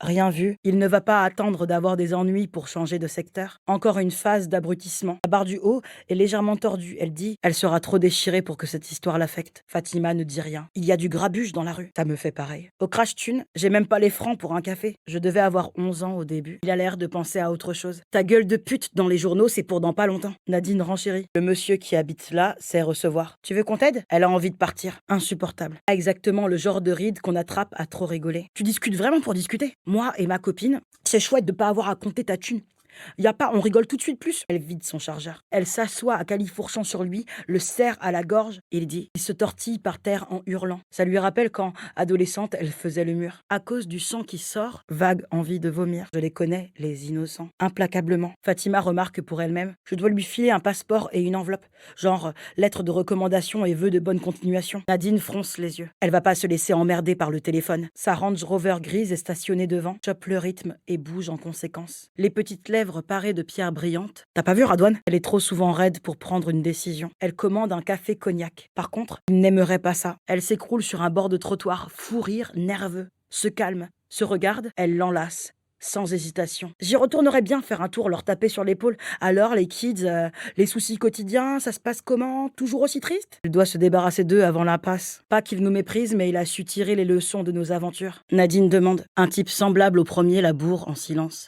Rien vu. Il ne va pas attendre d'avoir des ennuis pour changer de secteur. Encore une phase d'abrutissement. La barre du haut est légèrement tordue. Elle dit: elle sera trop déchirée pour que cette histoire l'affecte. Fatima ne dit rien. Il y a du grabuge dans la rue. Ça me fait pareil. Au crash thune, j'ai même pas les francs pour un café. Je devais avoir 11 ans au début. Il a l'air de penser à autre chose. Ta gueule de pute dans les journaux, c'est pour dans pas longtemps. Nadine renchérit. Le monsieur qui habite là sait recevoir. Tu veux qu'on t'aide? Elle a envie de partir. Insupportable. Pas exactement le genre de ride qu'on attrape à trop rigoler. Tu discutes vraiment pour discuter? Moi et ma copine, c'est chouette de pas avoir à compter ta thune. Y a pas, on rigole tout de suite plus. Elle vide son chargeur. Elle s'assoit à califourchant sur lui, le serre à la gorge et il dit. Il se tortille par terre en hurlant. Ça lui rappelle quand, adolescente, elle faisait le mur. À cause du sang qui sort, vague envie de vomir. Je les connais, les innocents. Implacablement. Fatima remarque pour elle-même. Je dois lui filer un passeport et une enveloppe. Genre, lettre de recommandation et vœux de bonne continuation. Nadine fronce les yeux. Elle va pas se laisser emmerder par le téléphone. Sa Range Rover grise est stationnée devant, chope le rythme et bouge en conséquence. Les petites lèvres parées de pierres brillantes. T'as pas vu Radouane? Elle est trop souvent raide pour prendre une décision. Elle commande un café cognac. Par contre, il n'aimerait pas ça. Elle s'écroule sur un bord de trottoir, fou rire, nerveux. Se calme, se regarde, elle l'enlace. Sans hésitation. J'y retournerais bien faire un tour, leur taper sur l'épaule. Alors, les kids, les soucis quotidiens, ça se passe comment? Toujours aussi triste? Il doit se débarrasser d'eux avant l'impasse. Pas qu'il nous méprise, mais il a su tirer les leçons de nos aventures. Nadine demande. Un type semblable au premier la bourre en silence.